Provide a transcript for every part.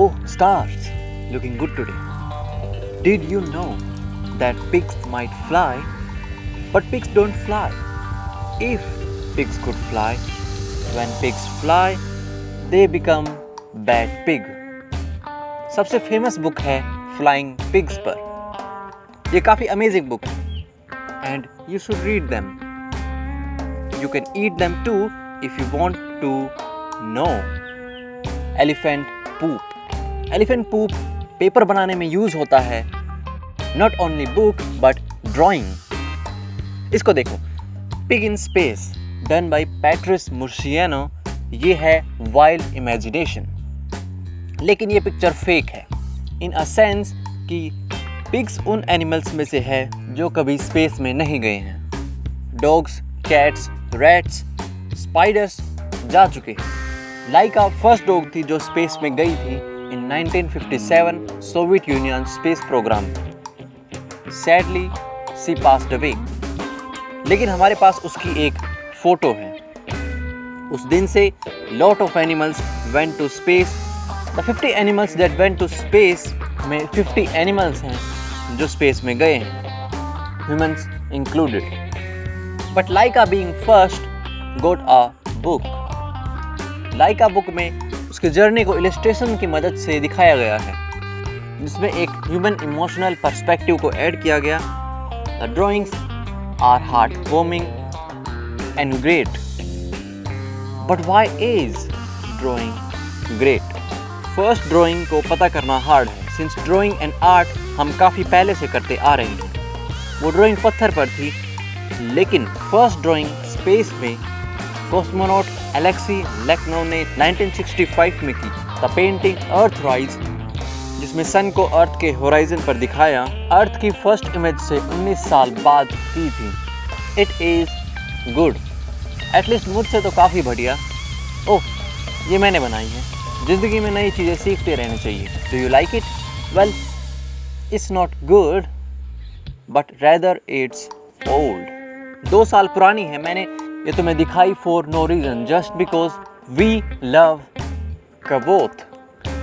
Oh, stars, looking good today. Did you know that pigs might fly, but pigs don't fly? If pigs could fly, when pigs fly, they become bad pig. सबसे famous book है flying pigs पर। ये काफ़ी amazing book है and you should read them. You can eat them too if you want to know. Elephant poop. Elephant poop paper बनाने में use होता है, not only book but drawing. इसको देखो, pig in space done by Patrice Murciano. ये है wild imagination, लेकिन ये पिक्चर फेक है इन अ सेंस कि पिग्स उन एनिमल्स में से है जो कभी स्पेस में नहीं गए हैं। डॉग्स, कैट्स, रैट्स, स्पाइडर्स जा चुके हैं। लाइका फर्स्ट डॉग थी जो स्पेस में गई थी in 1957 Soviet union space programme. Sadly she passed away, लेकिन हमारे पास उसकी एक फोटो है। उस दिन से lot of animals went to space. The 50 animals that went to space में 50 एनिमल्स हैं जो स्पेस में गए हैं, humans included. But Laika being first got a book. Laika book में उसके जर्नी को इलस्ट्रेशन की मदद से दिखाया गया है, जिसमें एक ह्यूमन इमोशनल पर्सपेक्टिव को ऐड किया गया। The drawings are heart warming and great. But why is drawing great? First drawing को पता करना हार्ड है, सिंस ड्राइंग एंड आर्ट हम काफ़ी पहले से करते आ रहे हैं। वो ड्राइंग पत्थर पर थी, लेकिन फर्स्ट ड्राइंग स्पेस में कॉस्मोनॉट एलेक्सी लेकनोव ने 1965 में की। द पेंटिंग अर्थ राइज, जिसमें सन को अर्थ के होराइजन पर दिखाया, अर्थ की फर्स्ट इमेज से 19 साल बाद की थी। इट इज़ गुड, एटलीस्ट मुझसे तो काफ़ी बढ़िया। ओह, ये मैंने बनाई है। ज़िंदगी में नई चीज़ें सीखते रहना चाहिए। Do you like it? Well, it's not good but rather it's old. 2 साल पुरानी है। मैंने ये तुम्हें दिखाई for no reason, just because we love Kvothe.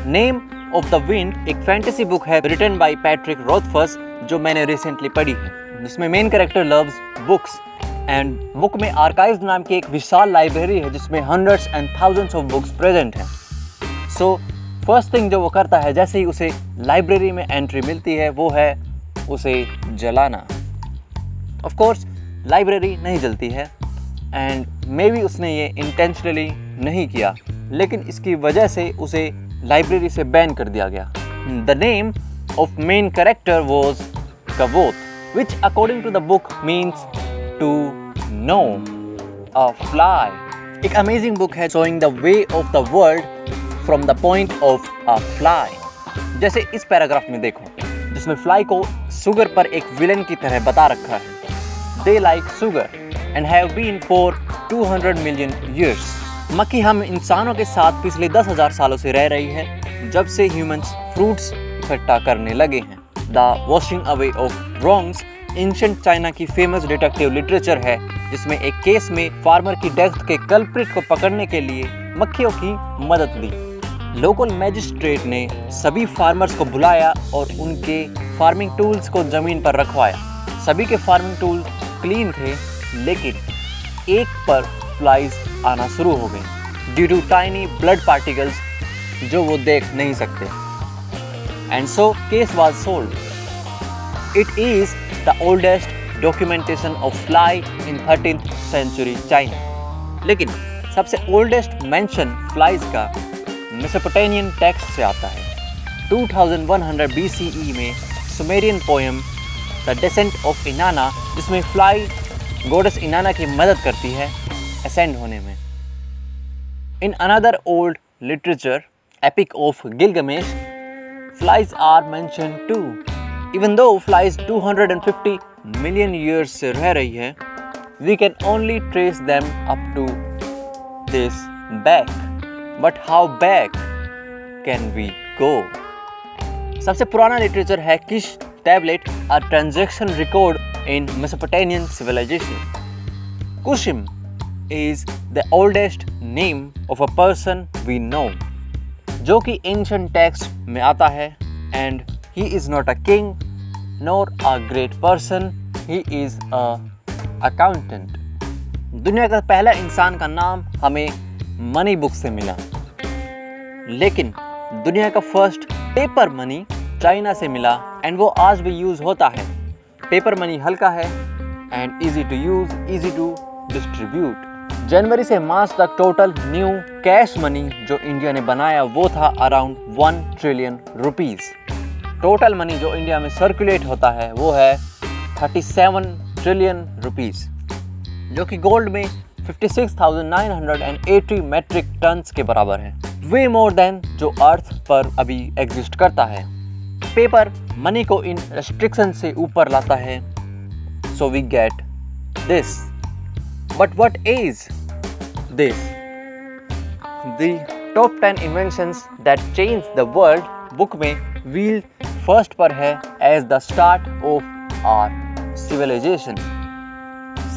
Name of the Wind एक फैंटेसी बुक है रिटन बाय पैट्रिक रोथफस, जो मैंने रिसेंटली पढ़ी है, जिसमें main character loves books and book में आर्काइव्स नाम की एक विशाल लाइब्रेरी है जिसमें hundreds and thousands of books present हैं। सो फर्स्ट थिंग जो वो करता है, जैसे ही उसे लाइब्रेरी में एंट्री मिलती है, वो है उसे जलाना। ऑफ कोर्स लाइब्रेरी नहीं जलती है एंड मे बी उसने ये इंटेंशनली नहीं किया, लेकिन इसकी वजह से उसे लाइब्रेरी से बैन कर दिया गया। The name of main character was Kvothe, which according to the book means to know a fly. एक अमेजिंग बुक है showing the way of the world from the point of a fly. जैसे इस paragraph में देखो, जिसमें fly को sugar पर एक विलन की तरह बता रखा है। They like sugar and have been for 200 million years. मक्खी हम इंसानों के साथ पिछले 10,000 सालों से रह रही है, जब से ह्यूमंस फ्रूट्स इकट्ठा करने लगे हैं। The washing away of wrongs ancient China की फेमस डिटेक्टिव लिटरेचर है, जिसमें एक केस में फार्मर की डेथ के कल्प्रिट को पकड़ने के लिए मक्खियों की मदद ली। लोकल मैजिस्ट्रेट ने सभी फार्मर्स को बुलाया और उनके फार्मिंग टूल्स को जमीन पर रखवाया। सभी के फार्मिंग टूल क्लीन थे, लेकिन एक पर फ्लाइज आना शुरू हो गई due to tiny blood particles जो वो देख नहीं सकते। And so case was solved. It is the oldest documentation of fly in 13th century China. लेकिन सबसे ओल्डेस्ट मेंशन फ्लाइज का मेसोपोटामियन टेक्स्ट से आता है। 2100 BCE में Sumerian poem the descent of Inanna, जिसमें फ्लाई गॉडेस इनाना की मदद करती है असेंड होने में। In another old literature epic of Gilgamesh, flies are mentioned too. Even though flies 250 million years से रह रही है, we can only trace them up to this back. But how back can we go? सबसे पुराना literature है Kish tablet, a transaction record in Mesopotamian civilization. Kushim is the oldest name of a person we know. जो कि ancient text में आता है, and he is not a king nor a great person, he is a accountant. दुनिया का पहला इंसान का नाम हमें मनी बुक से मिला, लेकिन दुनिया का फर्स्ट पेपर मनी चाइना से मिला, एंड वो आज भी यूज़ होता है। पेपर मनी हल्का है and easy to use, easy to distribute. जनवरी से मार्च तक टोटल न्यू कैश मनी जो इंडिया ने बनाया वो था around 1 trillion rupees. Total money जो इंडिया में सर्कुलेट होता है वो है 37 ट्रिलियन रुपीज़, जो कि गोल्ड में 56,980 मेट्रिक टन्स के बराबर है, वे मोर देन जो अर्थ पर अभी एग्जिस्ट करता है। पेपर मनी को इन रेस्ट्रिक्शन से ऊपर लाता है, so we get this. But what is this? The top 10 inventions that change the world book में व्हील फर्स्ट पर है as the start of our civilisation.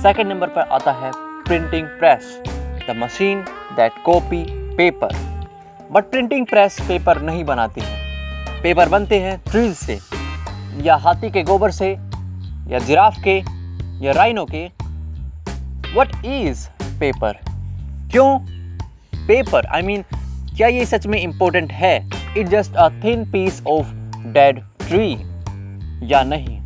Second number पर आता है printing press, the machine that copy paper. But printing press paper नहीं बनाती है। Paper बनते हैं ट्रीज से, या हाथी के गोबर से, या जिराफ के, या राइनो के। What is paper? क्यों पेपर? आई मीन, क्या ये सच में इम्पोर्टेंट है? It just a thin piece of dead tree या नहीं?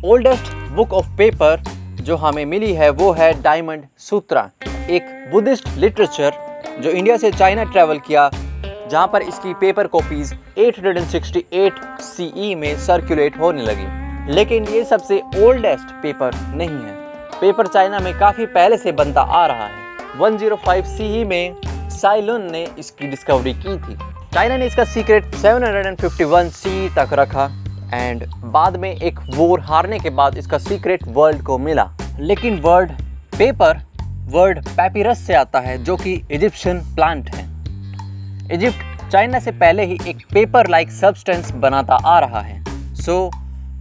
ओल्डेस्ट बुक ऑफ पेपर जो हमें मिली है वो है डायमंड सूत्रा, एक बुद्धिस्ट लिटरेचर जो इंडिया से चाइना ट्रैवल किया, जहाँ पर इसकी पेपर कॉपीज 868 CE में सर्कुलेट होने लगी। लेकिन ये सबसे ओल्डेस्ट पेपर नहीं है। पेपर चाइना में काफ़ी पहले से बनता आ रहा है। 105 CE में साइलुन ने इसकी डिस्कवरी की थी। चाइना ने इसका सीक्रेट 751 CE तक रखा, एंड बाद में एक वॉर हारने के बाद इसका सीक्रेट वर्ल्ड को मिला। लेकिन वर्ड पेपर वर्ड पैपिरस से आता है, जो कि इजिप्शियन प्लांट है। इजिप्ट चाइना से पहले ही एक पेपर लाइक सब्सटेंस बनाता आ रहा है। So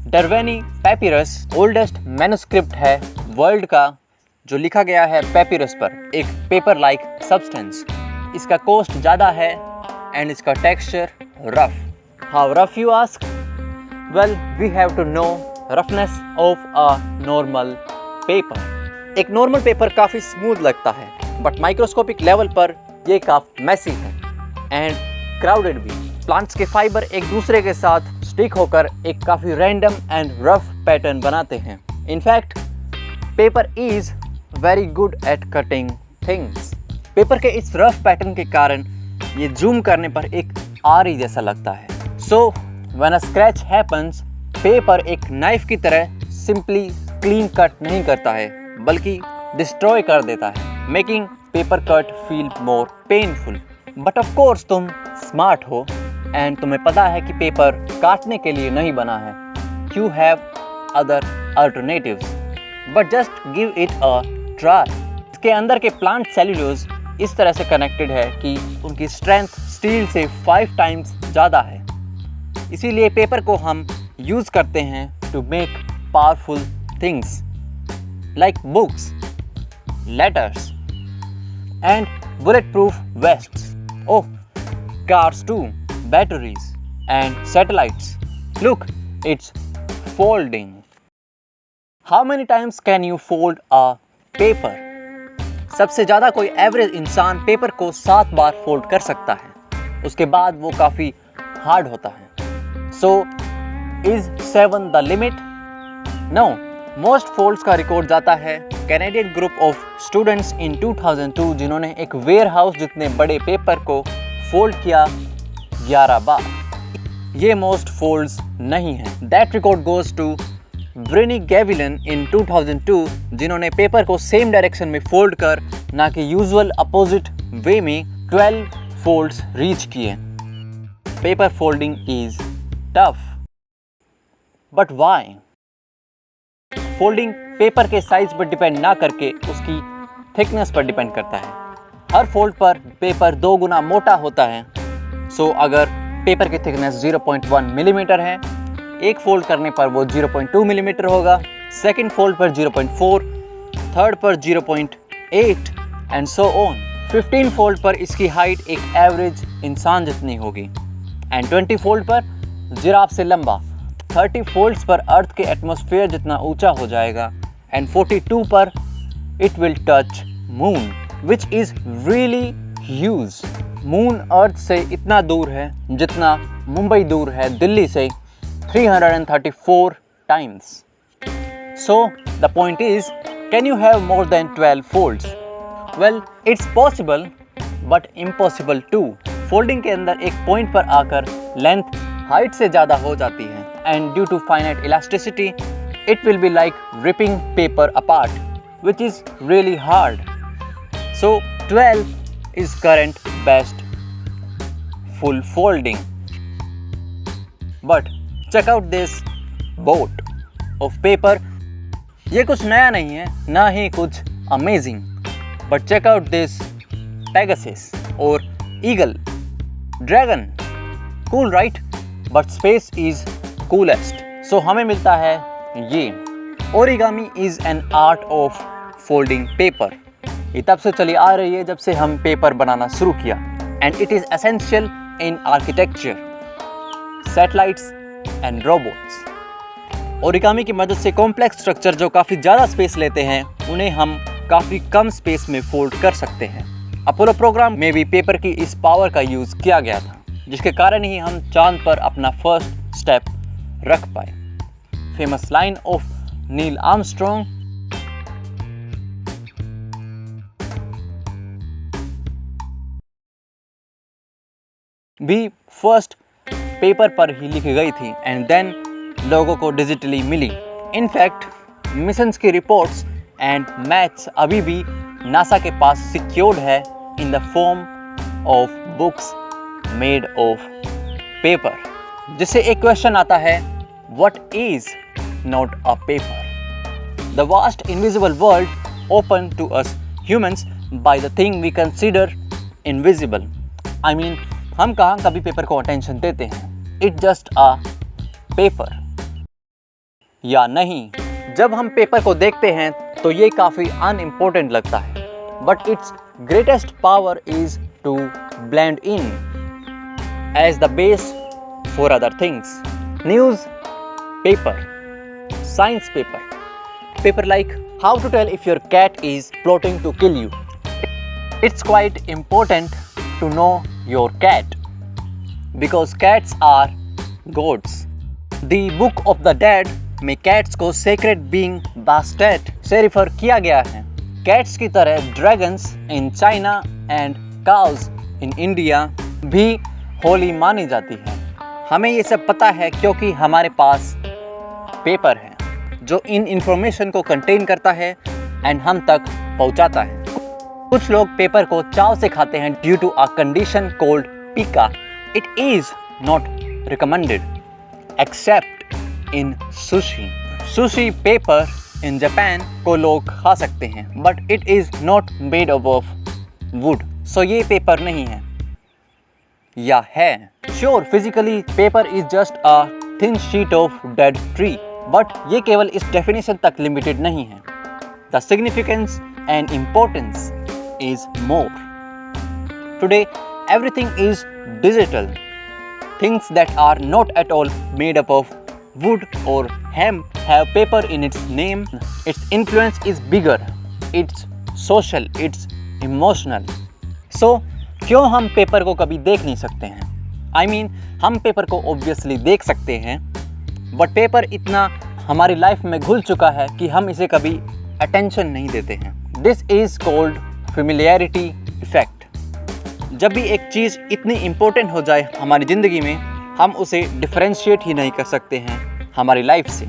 Derveni papyrus oldest manuscript है वर्ल्ड का जो लिखा गया है पैपिरस पर, एक पेपर लाइक सब्सटेंस। इसका कॉस्ट ज़्यादा है एंड इसका texture rough. How rough you ask? Well, we have to know roughness of a normal paper. एक नॉर्मल पेपर काफ़ी स्मूथ लगता है, बट माइक्रोस्कोपिक लेवल पर ये काफ़ी मैसी है एंड क्राउडेड भी। प्लांट्स के फाइबर एक दूसरे के साथ स्टिक होकर एक काफ़ी रैंडम एंड रफ पैटर्न बनाते हैं। In fact paper is very good at cutting things. Paper के इस रफ पैटर्न के कारण ये जूम करने पर एक आरी जैसा लगता है। So when a scratch happens, paper एक नाइफ की तरह सिंपली क्लीन कट नहीं करता है, बल्कि डिस्ट्रॉय कर देता है, making paper cut feel more painful. But of course तुम स्मार्ट हो एंड तुम्हें पता है कि पेपर काटने के लिए नहीं बना है। You have other alternatives, but just give it a try. इसके अंदर के प्लांट सेल्यूलोज इस तरह से कनेक्टेड है कि उनकी स्ट्रेंथ स्टील से 5 टाइम्स ज़्यादा है। इसीलिए पेपर को हम यूज़ करते हैं to make powerful things like books, letters and bulletproof vests. Oh, cars too, batteries and satellites. Look, it's folding. How many times can you fold a paper? सबसे ज़्यादा कोई एवरेज इंसान पेपर को 7 बार fold कर सकता है, उसके बाद वो काफ़ी हार्ड होता है। So, is 7 the limit? No. Most folds का रिकॉर्ड जाता है Canadian group of students in 2002, जिन्होंने एक वेयर हाउस जितने बड़े पेपर को फोल्ड किया 11 बार। ये मोस्ट फोल्ड्स नहीं है। That record goes to Britney Gallivan in 2002, जिन्होंने पेपर को सेम डायरेक्शन में फोल्ड कर ना कि यूजुअल अपोजिट वे में 12 फोल्ड्स रीच किए। Paper folding is tough, but why? Folding paper के साइज पर डिपेंड ना करके उसकी थिकनेस पर डिपेंड करता है। हर फोल्ड पर पेपर 2 गुना मोटा होता है। सो अगर पेपर की थिकनेस 0.1 मिलीमीटर है, एक फोल्ड करने पर वो 0.2 मिलीमीटर होगा, सेकंड फोल्ड पर 0.4, थर्ड पर 0.8 एंड सो ऑन। 15 फोल्ड पर इसकी हाइट एक एवरेज इंसान जितनी होगी, एंड 20 फोल्ड पर जिराफ से लंबा, 30 फोल्ड्स पर अर्थ के एटमॉस्फेयर जितना ऊंचा हो जाएगा, एंड 42 पर it will touch moon which is really huge. Moon earth से इतना दूर है जितना मुंबई दूर है दिल्ली से 334 times. So the point is, can you have more than 12 folds? Well, it's possible but impossible too. Folding के अंदर एक पॉइंट पर आकर लेंथ हाइट से ज़्यादा हो जाती है, and due to finite elasticity, it will be like ripping paper apart, which is really hard. So 12 is current best full folding. But check out this boat of paper. ये कुछ नया नहीं है, ना ही कुछ amazing, but check out this Pegasus और eagle, dragon, cool right, but space is coolest. So हमें मिलता है ये। Origami is an art of folding paper. ये तब से चली आ रही है जब से हम पेपर बनाना शुरू किया, and it is essential in architecture, satellites and robots. Origami की मदद से कॉम्प्लेक्स स्ट्रक्चर जो काफ़ी ज़्यादा स्पेस लेते हैं उन्हें हम काफ़ी कम स्पेस में फोल्ड कर सकते हैं। अपोलो प्रोग्राम में भी पेपर की इस पावर का यूज़ किया गया था, जिसके कारण ही हम चांद पर अपना फर्स्ट स्टेप रख पाए। Famous line of Neil Armstrong, भी फर्स्ट पेपर पर ही लिखी गई थी, एंड देन लोगों को डिजिटली मिली। इनफैक्ट मिशंस की रिपोर्ट्स एंड मैथ्स अभी भी नासा के पास सिक्योर्ड है in the form of books made of paper. जिससे एक क्वेश्चन आता है, what is not a paper? The vast invisible world open to us humans by the thing we consider invisible. I mean, हम कहाँ कभी paper को attention देते हैं? इट जस्ट अ पेपर या नहीं? जब हम पेपर को देखते हैं तो ये काफ़ी अनइम्पोर्टेंट लगता है, but its greatest power is to blend in as the base for other things. Newspaper, science paper, paper like how to tell if your cat is plotting to kill you. It's quite important to know your cat because cats are gods. The Book of the Dead में cats को sacred being Bastet से refer किया गया है। Cats की तरह dragons in China and cows in India भी होली मानी जाती है। हमें ये सब पता है क्योंकि हमारे पास पेपर है जो इन इंफॉर्मेशन को कंटेन करता है एंड हम तक पहुंचाता है। कुछ लोग पेपर को चाव से खाते हैं due to a condition called pica. It is not recommended except in sushi. Sushi paper in Japan को लोग खा सकते हैं, but it is not made of wood. So ये पेपर नहीं है या है? Sure, physically paper is just a thin sheet of dead tree, but ये केवल इस डेफिनेशन तक लिमिटेड नहीं है। The significance and importance is more. Today, everything is digital. Things that are not at all made up of wood or hemp have paper in its name. Its influence is bigger. It's social. It's emotional. So, क्यों हम paper को कभी देख नहीं सकते हैं? I mean, हम paper को obviously देख सकते हैं, but पेपर इतना हमारी लाइफ में घुल चुका है कि हम इसे कभी attention नहीं देते हैं. This is called familiarity effect. जब भी एक चीज़ इतनी इम्पोर्टेंट हो जाए हमारी ज़िंदगी में, हम उसे डिफरेंशिएट ही नहीं कर सकते हैं हमारी लाइफ से।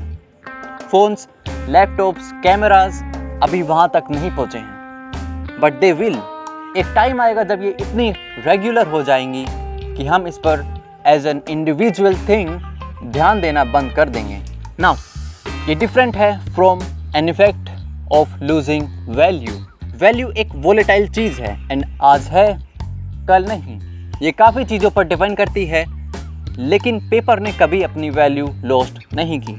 फ़ोन्स, लैपटॉप्स, कैमरास अभी वहाँ तक नहीं पहुँचे हैं, बट दे विल। एक टाइम आएगा जब ये इतनी रेगुलर हो जाएंगी कि हम इस पर एज एन इंडिविजुअल थिंग ध्यान देना बंद कर देंगे। नाउ ये डिफरेंट है from an effect of losing value. Value एक वोलेटाइल चीज़ है एंड आज है कल नहीं। ये काफ़ी चीज़ों पर डिपेंड करती है, लेकिन पेपर ने कभी अपनी वैल्यू लॉस्ट नहीं की।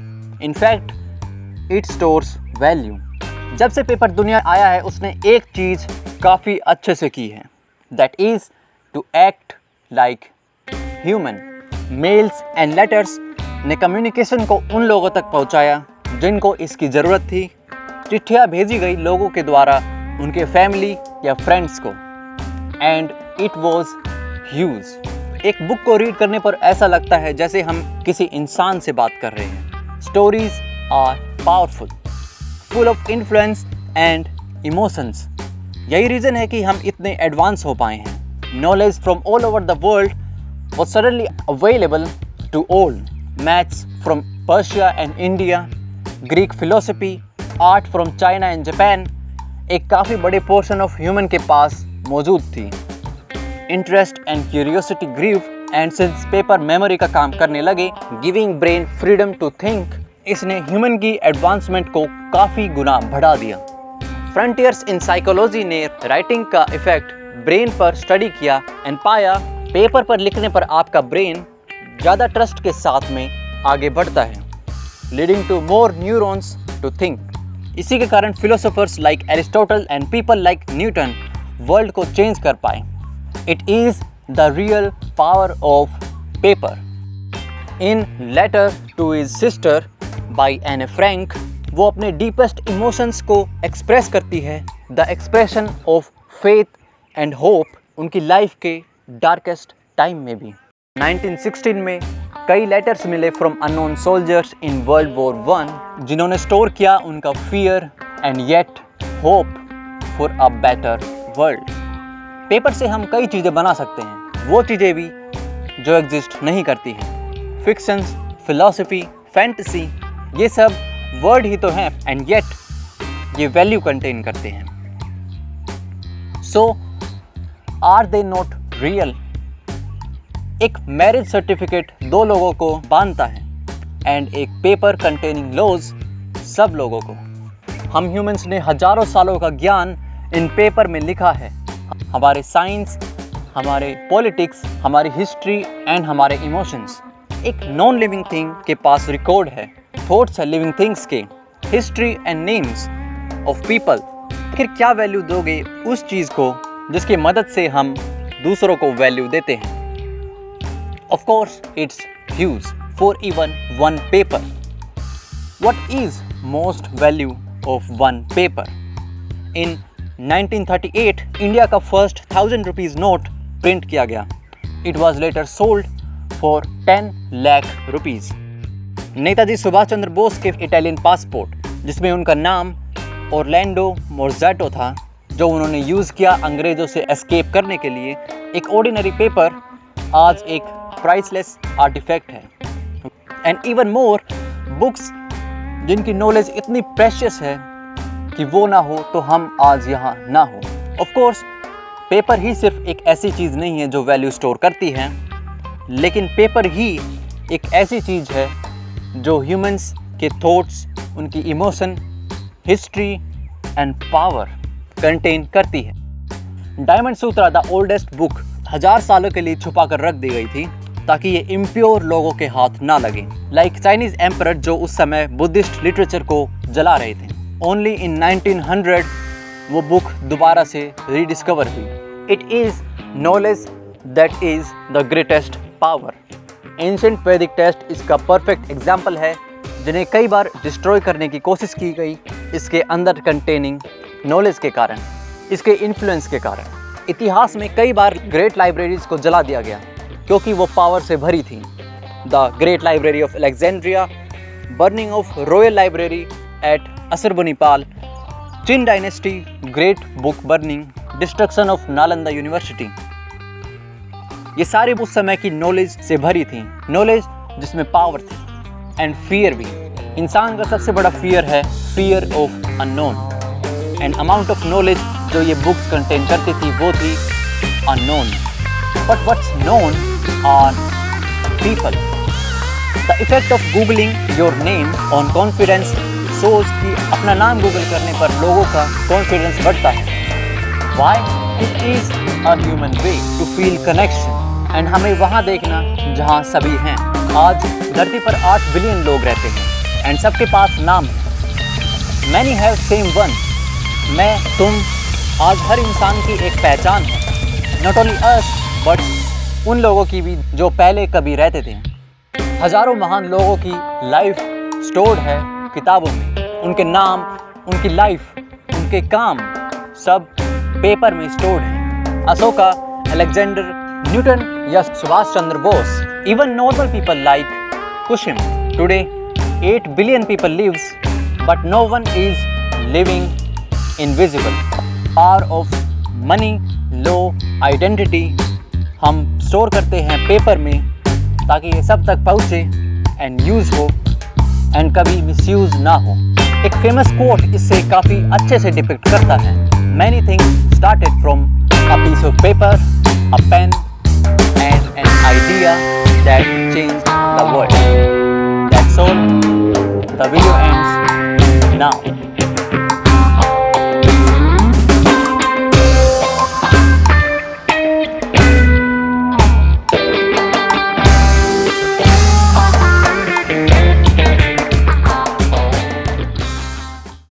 In fact it stores value. जब से पेपर दुनिया आया है उसने एक चीज़ काफ़ी अच्छे से की है, that is to act like human. Mails and letters ने कम्युनिकेशन को उन लोगों तक पहुंचाया जिनको इसकी ज़रूरत थी। चिट्ठियाँ भेजी गई लोगों के द्वारा उनके फैमिली या फ्रेंड्स को, एंड इट वॉज ह्यूज। एक बुक को रीड करने पर ऐसा लगता है जैसे हम किसी इंसान से बात कर रहे हैं। Stories are powerful, full of influence and emotions. यही रीज़न है कि हम इतने एडवांस हो पाए हैं। Knowledge from all over the world was suddenly available to all. Maths from Persia and India, Greek philosophy, art from China and Japan, एक काफ़ी बड़े पोर्शन ऑफ ह्यूमन के पास मौजूद थी। Interest and curiosity grew, and since paper memory का काम करने लगे, giving brain freedom to think, इसने ह्यूमन की एडवांसमेंट को काफ़ी गुना बढ़ा दिया। फ्रंटियर्स इन साइकोलॉजी ने राइटिंग का इफेक्ट ब्रेन पर स्टडी किया एंड पाया पेपर पर लिखने पर आपका ब्रेन ज़्यादा ट्रस्ट के साथ में आगे बढ़ता है, leading to more neurons to think. इसी के कारण philosophers like Aristotle and people like Newton world को चेंज कर पाए। It is the real power of paper. In letter to his sister by Anne Frank, वो अपने डीपेस्ट इमोशंस को express करती है, the expression of faith and hope उनकी life के डार्केस्ट टाइम में भी। 1916 में कई लेटर्स मिले from unknown soldiers in world war 1 जिन्होंने स्टोर किया उनका fear and yet hope for a better world. Paper से हम कई चीज़ें बना सकते हैं, वो चीज़ें भी जो एग्जिस्ट नहीं करती हैं। फिक्शंस, फिलॉसफी, फैंटेसी, ये सब वर्ड ही तो हैं एंड येट ये वैल्यू कंटेन करते हैं। सो आर दे नॉट रियल? एक मैरिज सर्टिफिकेट दो लोगों को बांधता है एंड एक पेपर कंटेनिंग लॉज सब लोगों को। हम ह्यूमंस ने हजारों सालों का ज्ञान इन पेपर में लिखा है। हमारे साइंस, हमारे पॉलिटिक्स, हमारी हिस्ट्री एंड हमारे इमोशंस। एक नॉन लिविंग थिंग के पास रिकॉर्ड है, थॉट्स है लिविंग थिंग्स के, history and names of people. फिर क्या वैल्यू दोगे उस चीज़ को जिसकी मदद से हम दूसरों को वैल्यू देते हैं? Of course, it's huge for even one paper. What is most value of one paper? In 1938, India का फर्स्ट 1000 रुपीज़ नोट प्रिंट किया गया। It was later sold for 10 lakh rupees. Netaji Subhash Chandra Bose के इटालियन पासपोर्ट, जिसमें उनका नाम Orlando मोर्ज़ाटो था, जो उन्होंने यूज़ किया अंग्रेज़ों से एस्केप करने के लिए, एक ऑर्डिनरी पेपर आज एक प्राइसलेस आर्टिफैक्ट है। एंड इवन मोर बुक्स जिनकी नॉलेज इतनी प्रेशियस है कि वो ना हो तो हम आज यहाँ ना हो। ऑफ कोर्स पेपर ही सिर्फ एक ऐसी चीज़ नहीं है जो वैल्यू स्टोर करती है, लेकिन पेपर ही एक ऐसी चीज़ है जो ह्यूमंस के थॉट्स, उनकी emotion, history and power contain करती है। Diamond Sutra the oldest book 1000 सालों के लिए छुपा कर रख दी गई थी ताकि ये इम्प्योर लोगों के हाथ ना लगे, लाइक चाइनीज एम्परर जो उस समय बुद्धिस्ट लिटरेचर को जला रहे थे। ओनली इन 1900 वो बुक दोबारा से रीडिस्कवर हुई। It is knowledge that is the greatest power. Ancient वैदिक टेक्स्ट इसका परफेक्ट एग्जाम्पल है, जिन्हें कई बार डिस्ट्रॉय करने की कोशिश की गई इसके अंदर कंटेनिंग नॉलेज के कारण, इसके इन्फ्लुएंस के कारण। इतिहास में कई बार ग्रेट लाइब्रेरीज को जला दिया गया क्योंकि वो पावर से भरी थी। The great library of Alexandria, burning of royal library at Ashurbanipal, Chin dynasty, great book burning, destruction of Nalanda university. ये सारी उस समय की नॉलेज से भरी थी, नॉलेज जिसमें पावर थी एंड फियर भी। इंसान का सबसे बड़ा फियर है fear of unknown, and amount of knowledge जो ये बुक्स कंटेन करती थी वो थी unknown. But what's known are people. The effect of googling your name on confidence shows कि अपना नाम गूगल करने पर लोगों का कॉन्फिडेंस बढ़ता है। Why? It is a human way to feel connection, and हमें वहाँ देखना जहाँ सभी हैं। आज धरती पर 8 बिलियन लोग रहते हैं एंड सबके पास नाम है। Many have same one. मैं, तुम, आज हर इंसान की एक पहचान है। नॉट ओनली अस बट उन लोगों की भी जो पहले कभी रहते थे। हजारों महान लोगों की लाइफ स्टोर्ड है किताबों में। उनके नाम, उनकी लाइफ, उनके काम सब पेपर में स्टोर्ड है। अशोका, अलेक्जेंडर, न्यूटन या Subhash Chandra Bose, even normal people like Kushim. Today 8 billion people lives, but no one is living invisible. Power of money, low identity, हम स्टोर करते हैं पेपर में ताकि ये सब तक पहुँचे एंड यूज़ हो एंड कभी मिसयूज़ ना हो। एक फेमस कोट इससे काफ़ी अच्छे से डिपिक्ट करता है। Many things started from a piece of paper, a pen and an idea that changed the world. That's all. The video ends now.